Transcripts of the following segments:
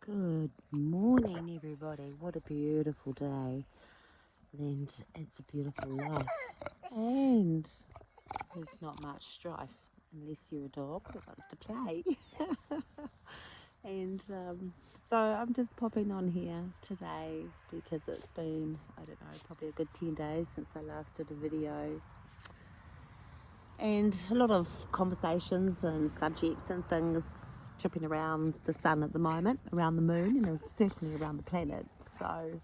Good morning, everybody. What a beautiful day. And it's a beautiful life. And there's not much strife unless you're a dog that wants to play. and so I'm just popping on here today because it's been, I don't know, probably a good 10 days since I last did a video. And a lot of conversations and subjects and things tripping around the sun at the moment, around the moon, and certainly around the planet. So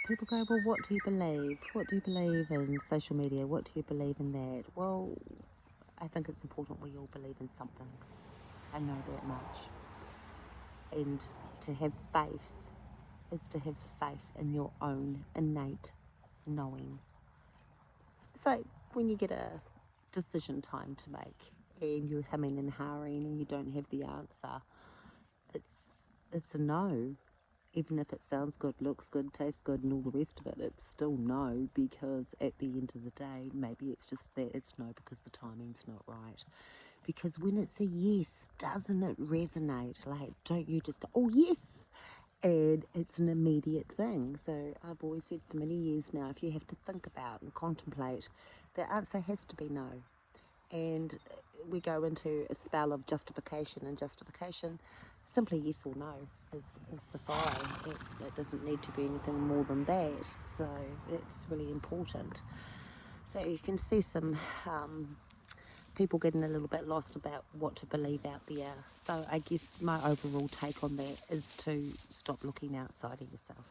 people go, well, what do you believe? What do you believe in social media? What do you believe in that? Well, I think it's important we all believe in something. I know that much. And to have faith is to have faith in your own innate knowing. So when you get a decision time to make and you're humming and hawing and you don't have the answer, it's a no. Even if it sounds good, looks good, tastes good and all the rest of it, it's still no, because at the end of the day, maybe it's just that it's no because the timing's not right. Because when it's a yes, doesn't it resonate? Like, don't you just go, oh yes, and it's an immediate thing. So I've always said for many years now, if you have to think about and contemplate, the answer has to be no. And we go into a spell of justification, and justification, simply yes or no is suffice. It doesn't need to be anything more than that. So it's really important. So you can see some people getting a little bit lost about what to believe out there. So I guess my overall take on that is to stop looking outside of yourself.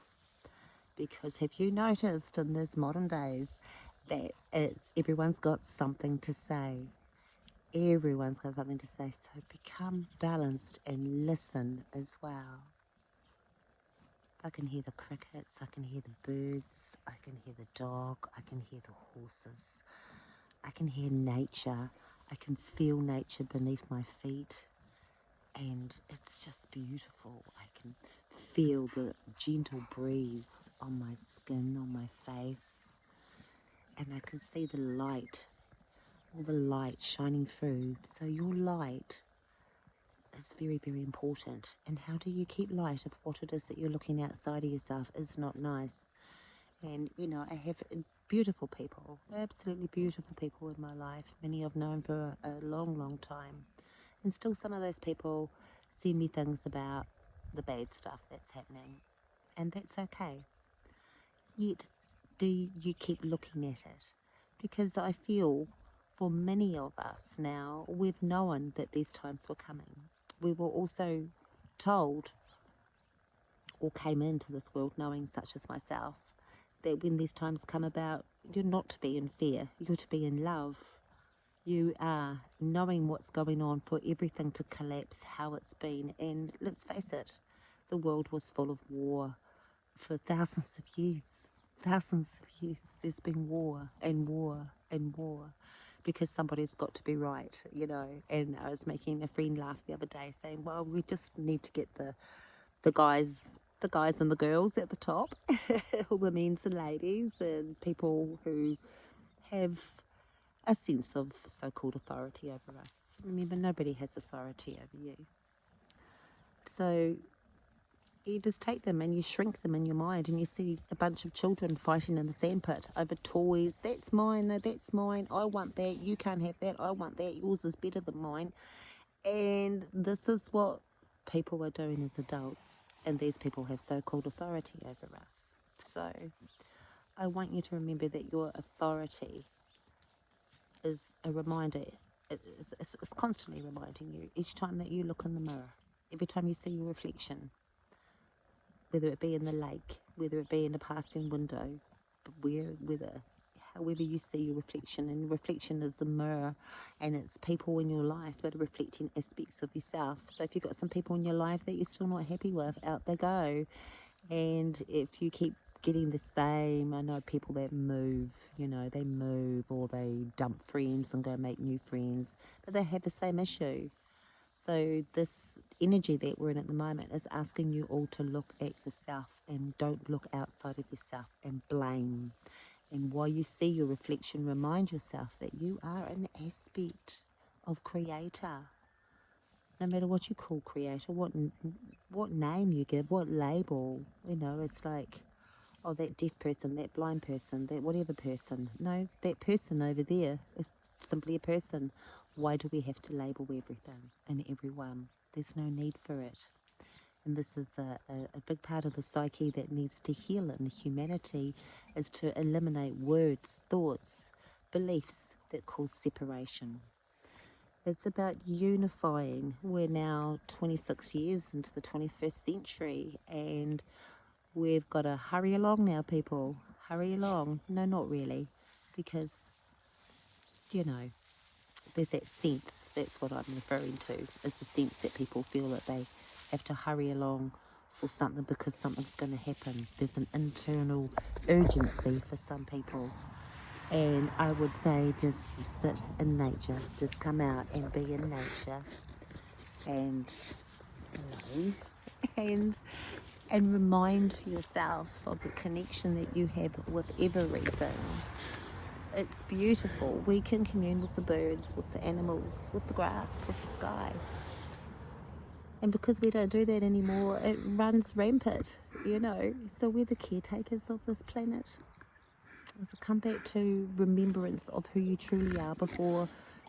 Because have you noticed in these modern days that everyone's got something to say? Everyone's got something to say, so become balanced and listen as well. I can hear the crickets, I can hear the birds, I can hear the dog, I can hear the horses, I can hear nature, I can feel nature beneath my feet, and it's just beautiful. I can feel the gentle breeze on my skin, on my face, and I can see the light, all the light shining through. So your light is very, very important. And how do you keep light if what it is that you're looking outside of yourself is not nice? And, you know, I have beautiful people, absolutely beautiful people in my life. Many I've known for a long, long time. And still some of those people send me things about the bad stuff that's happening. And that's okay. Yet, do you keep looking at it? Because I feel for many of us now, we've known that these times were coming. We were also told, or came into this world knowing, such as myself, that when these times come about, you're not to be in fear, you're to be in love. You are knowing what's going on for everything to collapse, how it's been. And let's face it, the world was full of war for thousands of years. Thousands of years. There's been war and war and war because somebody's got to be right, you know. And I was making a friend laugh the other day saying, well, we just need to get the guys and the girls at the top, all the men and ladies and people who have a sense of so-called authority over us. Remember, nobody has authority over you. So you just take them and you shrink them in your mind, and you see a bunch of children fighting in the sandpit over toys. That's mine, no, that's mine. I want that. You can't have that. I want that. Yours is better than mine. And this is what people are doing as adults, and these people have so-called authority over us. So I want you to remember that your authority is a reminder. It's constantly reminding you each time that you look in the mirror, every time you see your reflection, whether it be in the lake, whether it be in a passing window, however you see your reflection. And reflection is a mirror, and it's people in your life that are reflecting aspects of yourself. So if you've got some people in your life that you're still not happy with, out they go. And if you keep getting the same, I know people that move, you know, they move or they dump friends and go make new friends, but they have the same issue. So this energy that we're in at the moment is asking you all to look at yourself and don't look outside of yourself and blame. And while you see your reflection, remind yourself that you are an aspect of creator. No matter what you call creator, what what name you give, what label. You know, it's like, oh, that deaf person, that blind person, that whatever person. No, that person over there is simply a person. Why do we have to label everything and everyone? There's no need for it. And this is a big part of the psyche that needs to heal in humanity, is to eliminate words, thoughts, beliefs that cause separation. It's about unifying. We're now 26 years into the 21st century, and we've got to hurry along now, people. Hurry along. No, not really, because, you know, there's that sense, that's what I'm referring to, is the sense that people feel that they have to hurry along for something because something's going to happen. There's an internal urgency for some people. And I would say just sit in nature, just come out and be in nature and alone and remind yourself of the connection that you have with everything. It's beautiful. We can commune with the birds, with the animals, with the grass, with the sky. And because we don't do that anymore, it runs rampant, you know. So we're the caretakers of this planet. So come back to remembrance of who you truly are before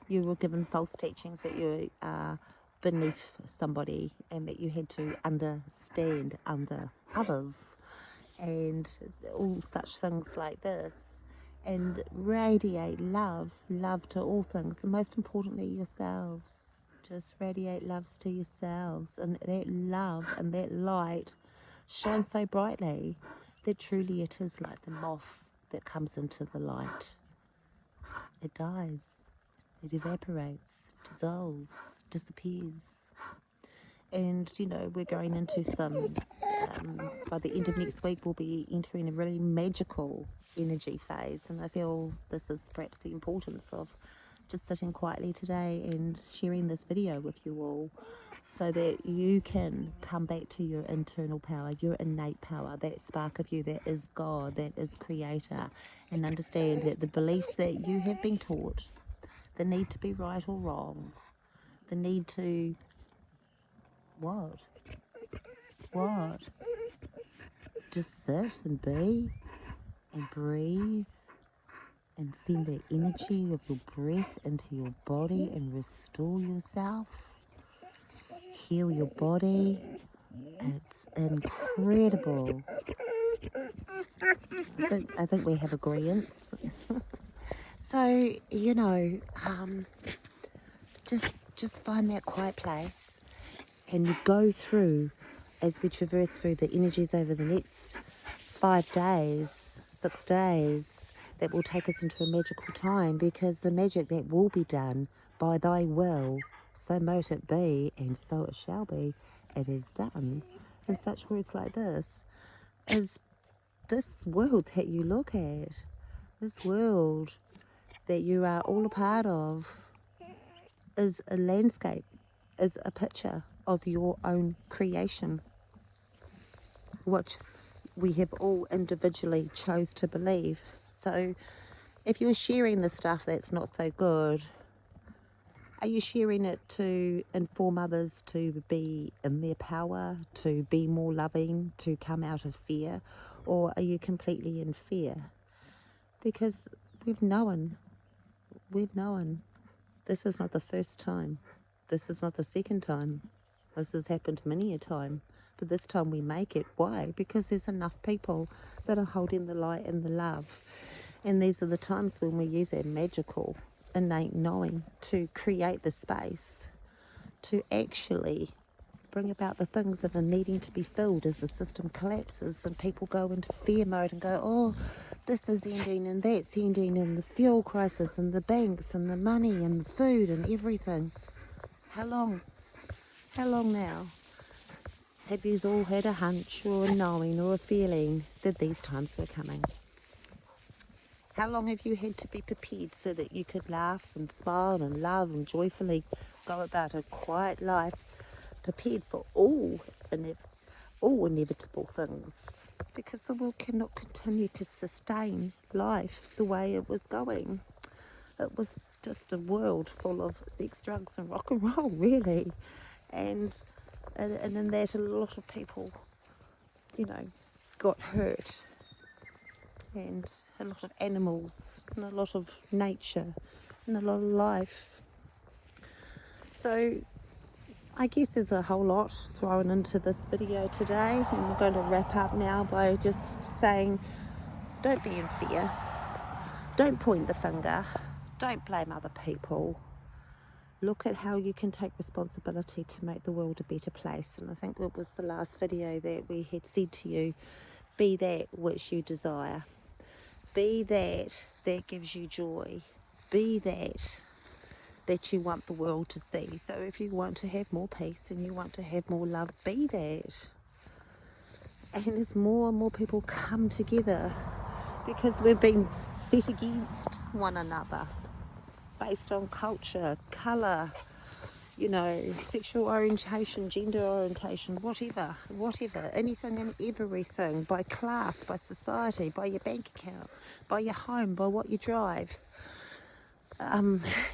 you were given false teachings that you are beneath somebody and that you had to understand under others and all such things like this. And radiate love to all things, and most importantly yourselves. Just radiate loves to yourselves, and that love and that light shines so brightly that truly it is like the moth that comes into the light. It dies, it evaporates, dissolves, disappears. And, you know, we're going into some, by the end of next week, we'll be entering a really magical energy phase. And I feel this is perhaps the importance of just sitting quietly today and sharing this video with you all so that you can come back to your internal power, your innate power, that spark of you that is God, that is Creator, and understand that the beliefs that you have been taught, the need to be right or wrong, the need to what? Just sit and be and breathe and send the energy of your breath into your body and restore yourself. Heal your body. It's incredible. I think we have agreements. So, you know, just find that quiet place and you go through, as we traverse through the energies over the next 5 days, 6 days, that will take us into a magical time, because the magic that will be done by thy will, so mote it be, and so it shall be, it is done. And such words like this is this world that you look at, this world that you are all a part of, is a landscape, is a picture of your own creation, which we have all individually chose to believe. So if you're sharing the stuff that's not so good, are you sharing it to inform others to be in their power, to be more loving, to come out of fear? Or are you completely in fear? Because we've known. This is not the first time. This is not the second time. This has happened many a time. But this time we make it. Why? Because there's enough people that are holding the light and the love. And these are the times when we use our magical, innate knowing to create the space to actually bring about the things that are needing to be filled as the system collapses and people go into fear mode and go, oh, this is ending and that's ending, and the fuel crisis and the banks and the money and the food and everything. How long? How long now? Have you all had a hunch or a knowing or a feeling that these times were coming? How long have you had to be prepared so that you could laugh and smile and love and joyfully go about a quiet life, prepared for all inevitable things? Because the world cannot continue to sustain life the way it was going. It was just a world full of sex, drugs and rock and roll, really. And and in that a lot of people, you know, got hurt, and a lot of animals, and a lot of nature, and a lot of life. So I guess there's a whole lot thrown into this video today, and we're going to wrap up now by just saying, don't be in fear, don't point the finger, don't blame other people. Look at how you can take responsibility to make the world a better place. And I think it was the last video that we had said to you, be that which you desire. Be that gives you joy. Be that you want the world to see. So if you want to have more peace and you want to have more love, be that. And as more and more people come together, because we've been set against one another based on culture, colour, you know, sexual orientation, gender orientation, whatever, anything and everything, by class, by society, by your bank account, by your home, by what you drive.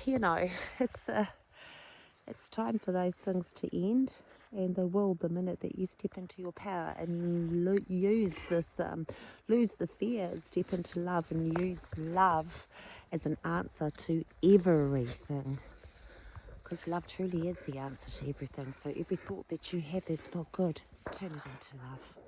You know, it's time for those things to end, and they will the minute that you step into your power and use this, lose the fear and step into love and use love as an answer to everything. Because love truly is the answer to everything. So every thought that you have that's not good, turn it into love.